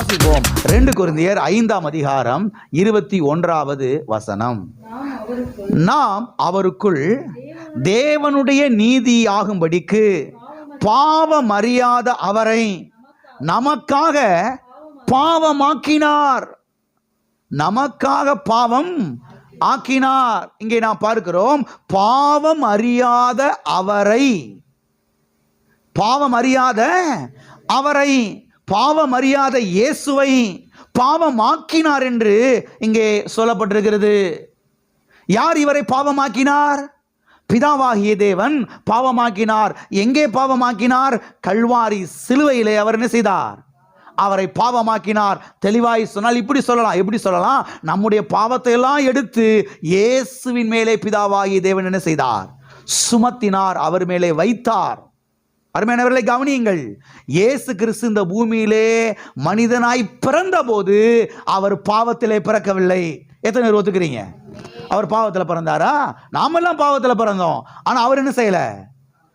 வாசிப்போம். 2 கொரிந்தியர் 5:21 நாம் அவருக்குள் தேவனுடைய நீதியாகும்படிக்கு பாவம் அறியாத அவரை நமக்காக பாவமாக்கினார். நமக்காக பாவம் ஆக்கினார். இங்கே நாம் பார்க்கிறோம், பாவம் அறியாத அவரை, பாவம் அறியாத அவரை, பாவம் அறியாத இயேசுவை பாவமாக்கினார் என்று இங்கே சொல்லப்பட்டிருக்கிறது. யார் இவரை பாவமாக்கினார்? பிதாவாகிய தேவன் பாவமாக்கினார். எங்கே பாவமாக்கினார்? கல்வாரி சிலுவையிலே அவர் என்ன செய்தார்? அவரை பாவமாக்கினார். தெளிவாய் சொன்னால் இப்படி சொல்லலாம். எப்படி சொல்லலாம்? நம்முடைய பாவத்தை எல்லாம் எடுத்து இயேசுவின் மேலே பிதாவாகிய தேவன் என்ன செய்தார்? சுமத்தினார், அவர் மேலே வைத்தார். அருமையானவர்களை கவனியுங்கள். இயேசு கிறிஸ்து இந்த பூமியிலே மனிதனாய் பிறந்த போது அவர் பாவத்திலே பிறக்கவில்லை. எத்தனை பேர் ஒத்துக்கிறீங்க? அவர் பாவத்தில் பிறந்தாரா? நாமெல்லாம் பாவத்தில் பிறந்தோம். ஆனால் அவர் என்ன செய்யல?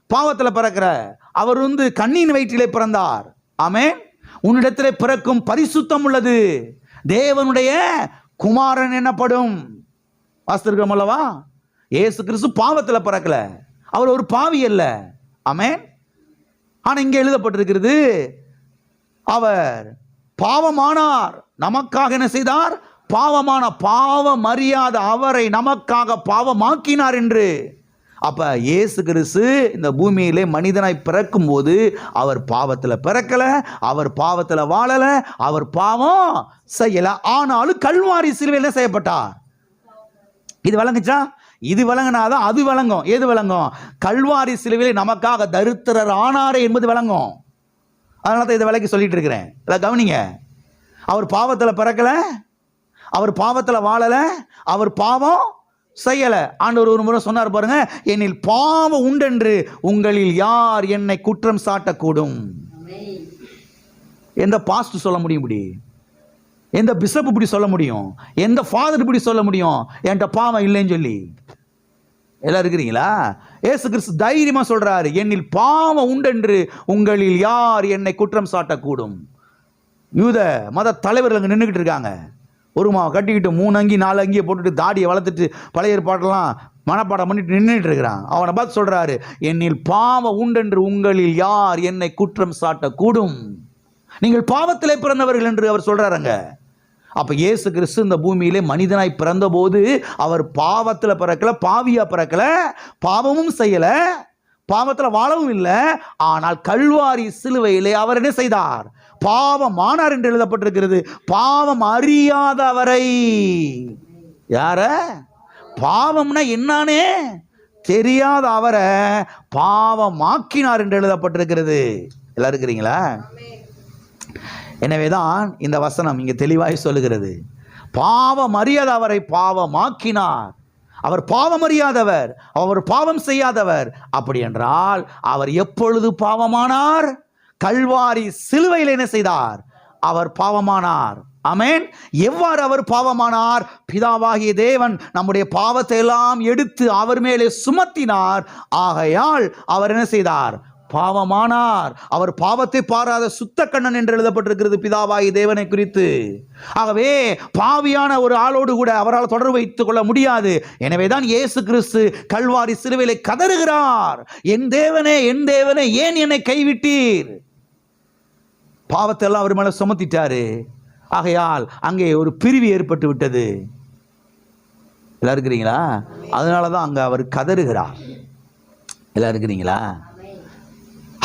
பாவத்தில் பிறக்கிற அவர் கண்ணின் வயிற்றிலே பிறந்தார். ஆமென். உன்னிடத்திலே பிறக்கும் பரிசுத்தம் உள்ளது தேவனுடைய குமாரன் என்னப்படும். வாசித்திருக்கிறோம் அல்லவா? இயேசு கிறிஸ்து பாவத்தில் பிறக்கல, அவர் ஒரு பாவி அல்ல. ஆமென். ஆனா இங்கே எழுதப்பட்டிருக்கிறது, அவர் பாவமானார், நமக்காக என்ன செய்தார்? பாவமான, பாவம் அறியாத அவரை நமக்காக பாவமாக்கினார் என்று. அப்ப இயேசு கிறிஸ்து இந்த பூமியிலே மனிதனாய் பிறக்கும் போது அவர் பாவத்தில் பிறக்கல, அவர் பாவத்தில் வாழல, அவர் பாவம் செய்யல. ஆனாலும் கல்வாரி சிலுவையில் செய்யப்பட்டார். இது விளங்குச்சா? இது விளங்கினாதான் அது விளங்கும். எது விளங்கும்? கல்வாரி சிலுவையில் நமக்காக தரித்திரர் ஆனாரே என்பது விளங்கும். அதனால தான் இதை விளக்கி சொல்லிட்டு இருக்கிறேன். கவனிங்க. அவர் பாவத்தில் பிறக்கல, அவர் பாவத்தில் வாழல, அவர் பாவம் செய்யல. ஆண்டவர் ஒரு முறை சொன்னார் பாருங்க, என்னில் பாவம் உண்டென்று உங்களில் யார் என்னை குற்றம் சாட்டக்கூடும்? எந்த பாஸ்டர் சொல்ல முடியும் இப்படி? எந்த பிஷப் இப்படி சொல்ல முடியும்? எந்த ஃபாதர் இப்படி சொல்ல முடியும் என்கிட்ட பாவம் இல்லைன்னு சொல்லி? எல்லாம் இருக்கிறீங்களா? இயேசு கிறிஸ்து தைரியமா சொல்றாரு, என்னில் பாவம் உண்டென்று உங்களில் யார் என்னை குற்றம் சாட்டக்கூடும்? யூத மத தலைவர்கள் அங்கே நின்றுக்கிட்டு இருக்காங்க. ஒரு மாவை கட்டிக்கிட்டு 3 அங்கி 4 அங்கியை போட்டுட்டு தாடியை வளர்த்துட்டு பழைய ஏற்பாட்டெல்லாம் மனப்பாடம் பண்ணிட்டு நின்றுட்டு இருக்கிறான். அவனை பார்த்து சொல்றாரு, என்னில் பாவம் உண்டென்று உங்களில் யார் என்னை குற்றம் சாட்டக்கூடும்? நீங்கள் பாவத்திலே பிறந்தவர்கள் என்று அவர் சொல்றாருங்க. அப்ப இயேசு கிறிஸ்து இந்த பூமியிலே மனிதனாய் பிறந்த போது அவர் பாவத்தில் பிறக்கல, பாவியா பிறக்கல, பாவமும் செய்யல, பாவத்தில் வாழவும் இல்லை. ஆனால் கல்வாரி சிலுவையிலே அவர் என்ன செய்தார்? பாவமானார் என்று எழுதப்பட்டிருக்கிறது. பாவம் அறியாத அவரை, யார? பாவம்னா என்னன்னே தெரியாத அவரை பாவமாக்கினார் என்று எழுதப்பட்டிருக்கிறது. எல்லாம் இருக்கிறீங்களா? எனவேதான் இந்த வசனம் இங்கே தெளிவாய் சொல்லுகிறது, பாவம் அறியாத அவரை பாவமாக்கினார். அவர் பாவம் அறியாதவர், அவர் பாவம் செய்யாதவர். அப்படி என்றால் அவர் எப்பொழுது பாவமானார்? கல்வாரி சிலுவையில் என்ன செய்தார்? அவர் பாவமானார். ஆமென். எவ்வாறு அவர் பாவமானார்? பிதாவாகிய தேவன் நம்முடைய பாவத்தை எல்லாம் எடுத்து அவர் மேலே சுமத்தினார். ஆகையால் அவர் என்ன செய்தார்? பாவமானார். அவர் பாவத்தை பாராத சுத்த கண்ணன் என்று எழுதப்பட்டிருக்கிறது பிதாவாகிய தேவனை குறித்து. ஆகவே பாவியான ஒரு ஆளோடு கூட அவரால் தொடர்பு வைத்துக் கொள்ள முடியாது. எனவேதான் இயேசு கிறிஸ்து கல்வாரி சிலுவையிலே கதறுகிறார், என் தேவனே, என் தேவனே, ஏன் என்னை கைவிட்டீர்? பாவத்தை எல்லாம் அவர் மேல சுமத்திட்டாரு. ஆகையால் அங்கே ஒரு பிரிவு ஏற்பட்டு விட்டது. எல்லாம் இருக்கிறீங்களா? அதனாலதான் அங்க அவர் கதறுகிறார். எல்லாம் இருக்கிறீங்களா?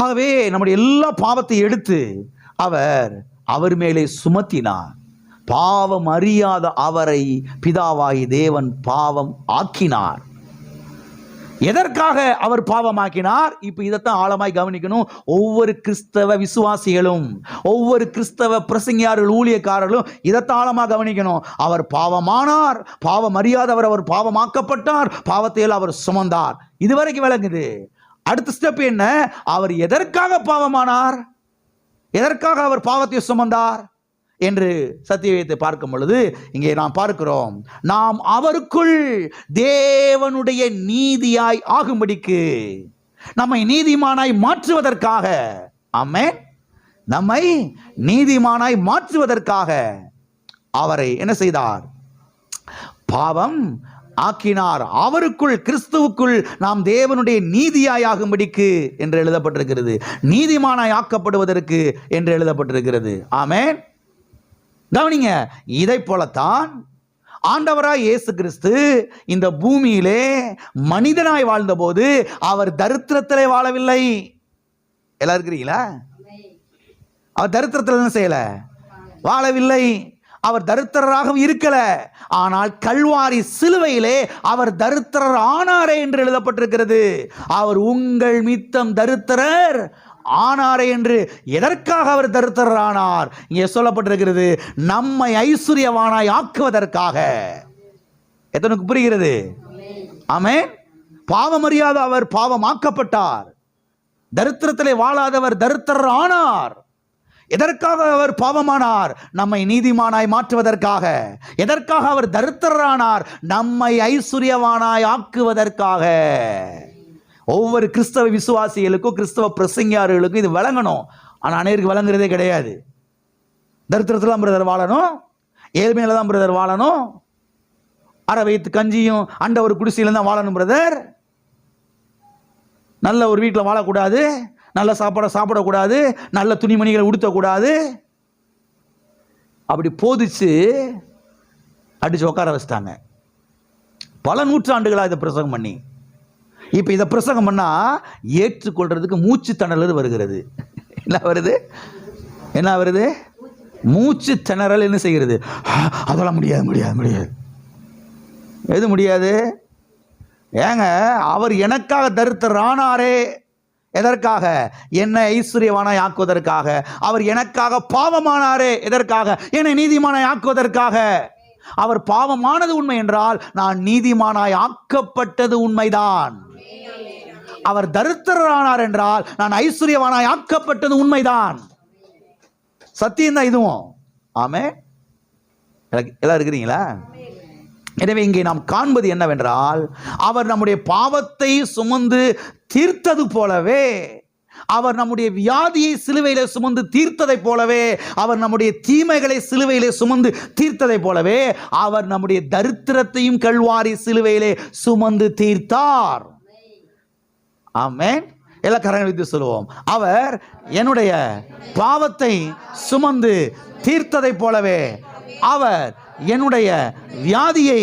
ஆகவே நம்முடைய எல்லா பாவத்தை எடுத்து அவர் மேலே சுமத்தினார். பாவம் அறியாத அவரை பிதாவாகி தேவன் பாவம் ஆக்கினார். எதற்காக அவர் பாவமாக்கினார்? இப்ப இதைத்தான் ஆழமாய் கவனிக்கணும். ஒவ்வொரு கிறிஸ்தவ விசுவாசிகளும், ஒவ்வொரு கிறிஸ்தவ பிரசங்கியார்கள், ஊழியக்காரர்களும் இதைத்தான் ஆழமாக கவனிக்கணும். அவர் பாவமானார், பாவம் அறியாதவர் அவர் பாவமாக்கப்பட்டார், பாவத்தை அவர் சுமந்தார். இதுவரைக்கும் விளங்குது. அடுத்த ஸ்டெப் என்ன? அவர் எதற்காக பாவமானார், எதற்காக அவர் பாவத்தை சுமந்தார் என்று சத்தியத்தை பார்க்கும் பொழுது இங்கே நாம் பார்க்கிறோம், நாம் அவருக்குள் தேவனுடைய நீதியாய் ஆகும்படிக்கு, நம்மை நீதிமானாய் மாற்றுவதற்காக. ஆமென். நம்மை நீதிமானாய் மாற்றுவதற்காக அவரை என்ன செய்தார்? பாவம் ஆக்கினார். அவருக்குள், கிறிஸ்துவுக்குள் நாம் தேவனுடைய நீதியாயாகும்படிக்கு என்று எழுதப்பட்டிருக்கிறது. நீதிமானாய் ஆக்கப்படுவதற்கு என்று எழுதப்பட்டிருக்கிறது. ஆமென். கவனிங்க, இதை போலத்தான் ஆண்டவராய் இயேசு கிறிஸ்து இந்த பூமியிலே மனிதனாய் வாழ்ந்தபோது அவர் தரித்திரத்திலே வாழவில்லை. எல்லாரும் இருக்கிறீங்களா? அவர் தரித்திரத்தில் என்ன செய்யல? வாழவில்லை. அவர் தரித்திரராகவும் இருக்கல. ஆனால் கல்வாரி சிலுவையிலே அவர் தரித்திரர் ஆனாரே என்று எழுதப்பட்டிருக்கிறது. அவர் உங்கள் மித்தம் தரித்திரர் ஆனாரே என்று. எதற்காக அவர் தரித்திரர் ஆனார்? இங்கே சொல்லப்பட்டிருக்கிறது, நம்மை ஐஸ்வர்யவானாய் ஆக்குவதற்காக. எத்தனுக்கு புரிகிறது? ஆமென். பாவமறியாத அவர் பாவமாக்கப்பட்டார். தரித்திரத்திலே வாழாதவர் தரித்திரர் ஆனார். எதற்காக அவர் பாவமானார்? நம்மை நீதிமானாய் மாற்றுவதற்காக. எதற்காக அவர் தரித்திரரானார்? நம்மை ஐஸ்வர்யவானாய் ஆக்குவதற்காக. ஒவ்வொரு கிறிஸ்தவ விசுவாசிகளுக்கும் கிறிஸ்தவ பிரசங்கியார்களுக்கும் இது விளங்கணும். ஆனால் அனைவருக்கு விளங்குறதே கிடையாது. தரித்திரத்தில் தான் பிரதர் வாழணும், ஏழ்மையில தான் பிரதர் வாழணும், அரை வயிற்று கஞ்சியும் அண்ட ஒரு குடிசையில தான் வாழணும் பிரதர், நல்ல ஒரு வீட்டில் வாழக்கூடாது, நல்ல சாப்பாடை சாப்பிடக்கூடாது, நல்ல துணிமணிகளை உடுத்தக்கூடாது. அப்படி போதிச்சு அடிச்சு உட்கார வச்சிட்டாங்க. பல நூற்றாண்டுகளாக இதை பிரசங்கம் பண்ணி, இப்போ இதை பிரசங்கம் பண்ணா ஏற்றுக்கொள்றதுக்கு மூச்சு திணறல் வருகிறது. என்ன வருது? என்ன வருது? மூச்சு திணறல் என்ன செய்கிறது? அதெல்லாம் முடியாது முடியாது முடியாது. எது முடியாது? ஏங்க, அவர் எனக்காக தரித்திரர் ஆனாரே. எதற்காக? என்னை ஐஸ்வர்யவானாய் ஆக்குவதற்காக. அவர் எனக்காக பாவமானாரே. எதற்காக? என்னை நீதிமானாய் ஆக்குவதற்காக. அவர் பாவமானது உண்மை என்றால் நான் நீதிமானாய் ஆக்கப்பட்டது உண்மைதான். அவர் தரித்திரரானார் என்றால் நான் ஐஸ்வர்யவானாய் ஆக்கப்பட்டது உண்மைதான். சத்தியம் தான் இதுவும். ஆமே. எல்லாம் இருக்கிறீங்களா? எனவே இங்கே நாம் காண்பது என்னவென்றால், அவர் நம்முடைய பாவத்தை சுமந்து தீர்த்தது போலவே, அவர் நம்முடைய வியாதியை சிலுவையிலே சுமந்து தீர்த்ததை போலவே, அவர் நம்முடைய தீமைகளை சிலுவையிலே சுமந்து தீர்த்ததை போலவே, அவர் நம்முடைய தரித்திரத்தையும் கல்வாரி சிலுவையிலே சுமந்து தீர்த்தார். ஆமென். எல்லா கரங்களை வைத்து சொல்லுவோம், அவர் என்னுடைய பாவத்தை சுமந்து தீர்த்ததை போலவே, அவர் என்னுடைய வியாதியை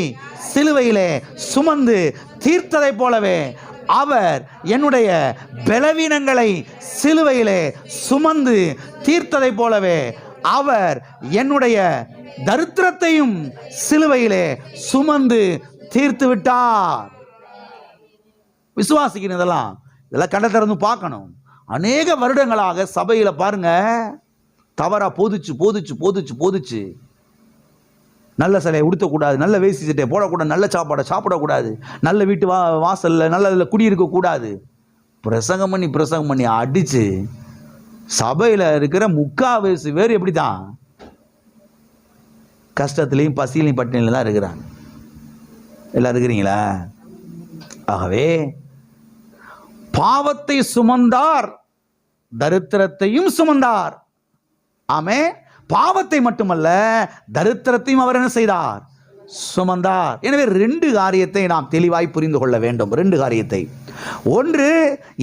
சிலுவையிலே சுமந்து தீர்த்ததை போலவே, அவர் என்னுடைய பலவீனங்களை சிலுவையிலே சுமந்து தீர்த்ததை போலவே, அவர் என்னுடைய தரித்திரத்தையும் சிலுவையிலே சுமந்து தீர்த்து விட்டார். விசுவாசிக்கணும். இதெல்லாம் கண்ட திறந்து பார்க்கணும். அநேக வருடங்களாக சபையில பாருங்க, தவறா போதிச்சு போதிச்சு போதிச்சு போதிச்சு, நல்ல சிலையை உடுத்தக்கூடாது, நல்ல வேசி சட்டையை போடக்கூடாது, நல்ல சாப்பாடை சாப்பிடக்கூடாது, நல்ல வீட்டு வாசலில் நல்ல இதில் குடியிருக்கக்கூடாது, பிரசங்கம் பண்ணி அடித்து சபையில் இருக்கிற முக்கால்வாசி பேர் எப்படி தான் கஷ்டத்துலேயும் பசியிலையும் பட்டினியில் தான் இருக்கிறாங்க. எல்லாம் இருக்கிறீங்களா? ஆகவே பாவத்தை சுமந்தார், தரித்திரத்தையும் சுமந்தார். ஆமே. பாவத்தை மட்டுமல்ல, தரித்திரத்தையும் அவர் என்ன செய்தார்? சுமந்தார். எனவே ரெண்டு காரியத்தை நாம் தெளிவாய் புரிந்து கொள்ள வேண்டும். ரெண்டு காரியத்தை. ஒன்று,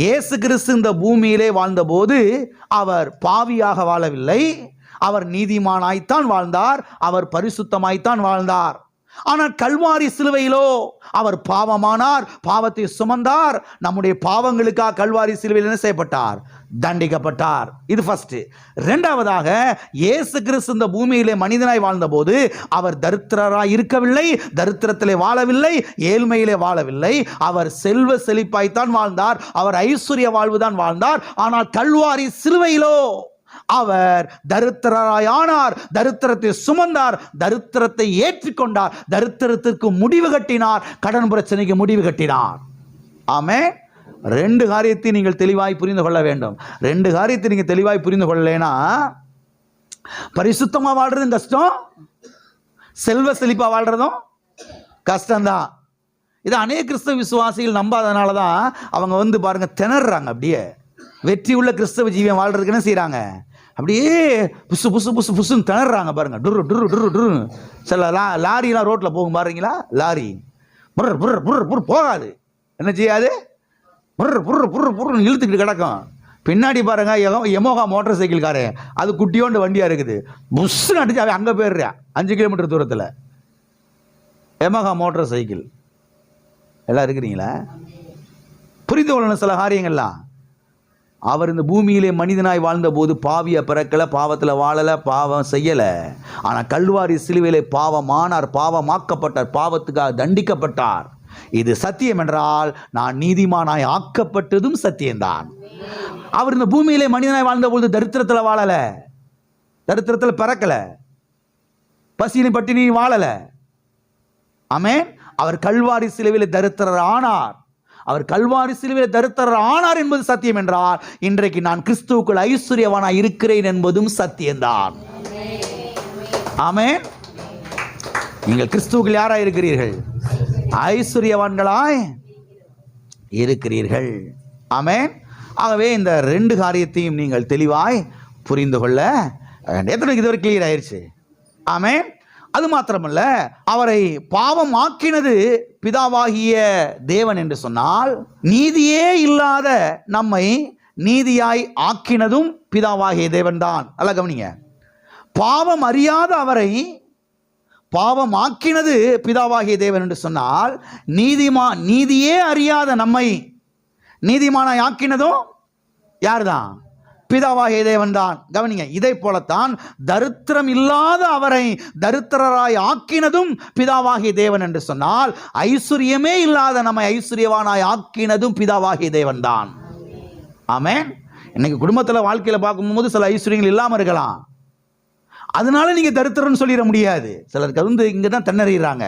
இயேசு கிறிஸ்து இந்த பூமியிலே வாழ்ந்தபோது அவர் பாவியாக வாழவில்லை, அவர் நீதிமானாய்த்தான் வாழ்ந்தார், அவர் பரிசுத்தமாய்த்தான் வாழ்ந்தார். ஆனால் கல்வாரி சிலுவையிலோ அவர் பாவமானார், பாவத்தை சுமந்தார். நம்முடைய பாவங்களுக்காக கல்வாரி சிலுவையில் என்ன செய்யப்பட்டார்? தண்டிக்கப்பட்டார். இது ஃபர்ஸ்ட். இரண்டாவதாக, இயேசு கிறிஸ்து இந்த பூமியிலே மனிதனாய் வாழ்ந்தபோது அவர் தரித்திரராய் இருக்கவில்லை, தரித்திரத்திலே வாழவில்லை, ஏழ்மையிலே வாழவில்லை. அவர் செல்வ செழிப்பாய்த்தான் வாழ்ந்தார், அவர் ஐஸ்வர்ய வாழ்வுதான் வாழ்ந்தார். ஆனால் கல்வாரி சிலுவையிலோ அவர் தரித்திரராயானார், தரித்திரத்தை சுமந்தார், தரித்திரத்தை ஏற்றுக்கொண்டார், தரித்திரத்திற்கு முடிவு கட்டினார், கடன் பிரச்சனைக்கு முடிவு கட்டினார். ஆமே. ரெண்டு காரியத்தை நீங்கள் தெளிவாய் புரிந்து கொள்ள வேண்டும். ரெண்டு காரியத்தை நீங்கள் தெளிவாய் புரிந்து கொள்ளலைன்னா, பரிசுத்தமாக வாழ்றதும் கஷ்டம், செல்வ செழிப்பா வாழ்றதும் கஷ்டம்தான். இது அநேக கிறிஸ்தவ விசுவாசிகள் நம்பாதனால தான் அவங்க பாருங்க திணறாங்க. அப்படியே வெற்றி உள்ள கிறிஸ்தவ ஜீவியம் வாழ்றதுக்கு என்ன செய்யறாங்க? அப்படியே புசு புசு புசு புசுன்னு திணறாங்க பாருங்க. டுரு டுரு டுரு டுரு. சில லாரிலாம் ரோட்டில் போகும் பாருங்களா, லாரி புர் புர் புர் புர் போகாது, என்ன செய்யாது, புர் புர் புர் புர்னு இழுத்துக்கிட்டு கிடக்கும். பின்னாடி பாருங்க எமோகா மோட்டார் சைக்கிள் காரு, அது குட்டியோண்டு வண்டியாக இருக்குது, புஷ்ஷுன்னு அடிச்சு அவன் அங்கே போயிடுறான் 5 கிலோமீட்டர் தூரத்தில். எமோகா மோட்டார் சைக்கிள் எல்லாம் இருக்கிறீங்களா? புரிந்து கொள்ளணும் சில காரியங்கள்லாம். அவர் இந்த பூமியிலே மனிதனாய் வாழ்ந்த போது பாவிய பிறக்கலை, பாவத்தில் வாழலை, பாவம் செய்யலை. ஆனால் கல்வாரி சிலுவையிலே பாவமானார், பாவமாக்கப்பட்டார், பாவத்துக்காக தண்டிக்கப்பட்டார். இது சத்தியம் என்றால் நான் நீதிமானாய் ஆக்கப்பட்டதும் சத்தியம்தான். அவர் இந்த பூமியிலே மனிதனாய் வாழ்ந்த போது தரித்திரத்தில் வாழலை, தரித்திரத்தில் பிறக்கலை, பசினி பட்டினி வாழலை. ஆமென். அவர் கல்வாரி சிலுவையிலே தரித்திரர் ஆனார். அவர் கல்வாரி சிலுவையில் தரித்திரர் ஆனார் என்பது சத்தியம் என்றால் இன்றைக்கு நான் கிறிஸ்துவுக்குள் ஐஸ்வர்யவானாய் இருக்கிறேன் என்பதும் சத்தியம்தான். ஆமென். நீங்கள் கிறிஸ்துவுக்குள் யாராய் இருக்கிறீர்கள்? ஐஸ்வர்யவான்களாய் இருக்கிறீர்கள். ஆமென். ஆகவே இந்த 2 காரியத்தையும் நீங்கள் தெளிவாய் புரிந்து கொள்ள எத்தனைக்கு இதுவரை கிளியர் ஆயிடுச்சு? ஆமென். அது மாத்திரமல்ல, அவரை பாவம் ஆக்கினது பிதாவாகிய தேவன் என்று சொன்னால், நீதியே இல்லாத நம்மை நீதியாய் ஆக்கினதும் பிதாவாகிய தேவன் தான். நல்லா கவனிங்க. பாவம் அறியாத அவரை பாவம் ஆக்கினது பிதாவாகிய தேவன் என்று சொன்னால், நீதியே அறியாத நம்மை நீதிமானாய் ஆக்கினதும் யார் தான்? பிதாவாகிய தேவன் தான். கவனிங்க. இதை போலத்தான் தரித்திரம் இல்லாத அவரை தரித்திரராய் ஆக்கினதும் பிதாவாகிய தேவன் என்று சொன்னால், ஐஸ்வர்யமே இல்லாத நம்மை ஐஸ்வர்யவானாய் ஆக்கினதும் பிதாவாகிய தேவன் தான். ஆமென். இன்னைக்கு குடும்பத்தில் வாழ்க்கையில் பார்க்கும்போது சில ஐஸ்வர்யங்கள் இல்லாமல் இருக்கலாம், அதனால நீங்கள் தரித்திரம்னு சொல்லிட முடியாது. சிலருக்கு வந்து இங்கே தான் திணறாங்க.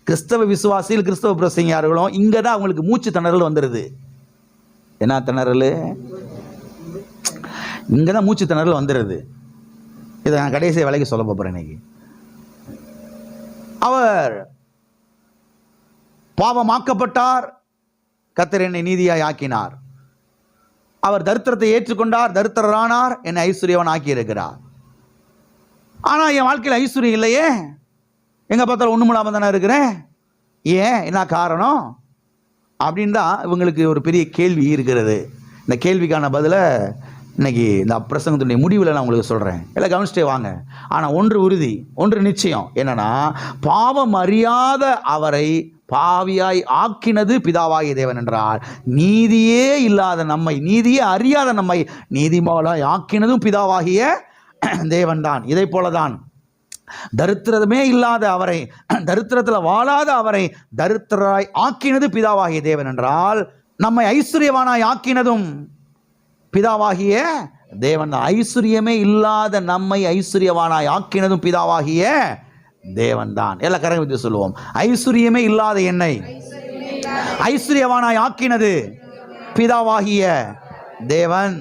கிறிஸ்தவ விசுவாசிகள், கிறிஸ்தவ பிரசங்கியார்களும் இங்கே தான் அவங்களுக்கு மூச்சு திணறல் வந்துடுது. என்ன திணறல்? இங்கே தான் மூச்சு திணறல் வந்துடுது. இதை நான் கடைசி வேலைக்கு சொல்ல போகிறேன். இன்னைக்கு அவர் பாவமாக்கப்பட்டார், கர்த்தர் என்னை நீதியாய் ஆக்கினார். அவர் தரித்திரத்தை ஏற்றுக்கொண்டார், தரித்திரரானார், என்னை ஐஸ்வர்யவன் ஆக்கி இருக்கிறார். ஆனால் என் வாழ்க்கையில் ஐஸ்வர்யம் இல்லையே, எங்கே பார்த்தாலும் ஒன்றும் இல்லாமல் தானே இருக்கிறேன், ஏன், என்ன காரணம் அப்படின்னு தான் இவங்களுக்கு ஒரு பெரிய கேள்வி இருக்கிறது. இந்த கேள்விக்கான பதிலை இன்னைக்கு இந்த பிரசங்கத்தினுடைய முடிவில் நான் உங்களுக்கு சொல்கிறேன். எல்லாம் கவனிச்சிட்டே வாங்க. ஆனால் ஒன்று உறுதி, ஒன்று நிச்சயம், என்னன்னா பாவம் அறியாத அவரை பாவியாய் ஆக்கினது பிதாவாகிய தேவன் என்றால், நீதியே இல்லாத நம்மை, நீதியே அறியாத நம்மை நீதிமானாய் ஆக்கினதும் பிதாவாகிய தேவன் தான். இதை போலதான் தரித்திரமே இல்லாத அவரை, தரித்திரத்தில் வாழாத அவரை தரித்திரராய் ஆக்கினது பிதாவாகிய தேவன் என்றால், நம்மை ஐஸ்வர்யவானாய் ஆக்கினதும் பிதாவாகிய தேவன் தான். ஐஸ்வர்யமே இல்லாத நம்மை ஐஸ்வர்யவானாய் ஆக்கினதும் பிதாவாகிய தேவன் தான். எல்லாம் கரங்களை சொல்லுவோம். ஐஸ்வர்யமே இல்லாத என்னை ஐஸ்வர்யவானாய் ஆக்கினது பிதாவாகிய தேவன்.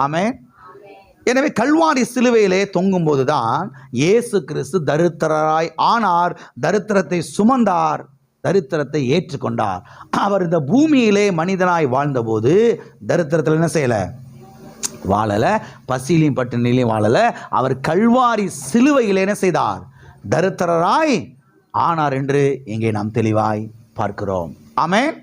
ஆமென். எனவே கல்வாரி சிலுவையிலே தொங்கும் போதுதான் இயேசு கிறிஸ்து தரித்திரராய் ஆனார், தரித்திரத்தை சுமந்தார், தரித்திரத்தை ஏற்றுக்கொண்டார். அவர் இந்த பூமியிலே மனிதனாய் வாழ்ந்தபோது தரித்திரத்தில் என்ன செய்யலை? வாழலை. பசியிலையும் பட்டினிலையும் வாழலை. அவர் கல்வாரி சிலுவையில் என்ன செய்தார்? தரித்திரராய் ஆனார் என்று இங்கே நாம் தெளிவாய் பார்க்கிறோம். ஆமென்.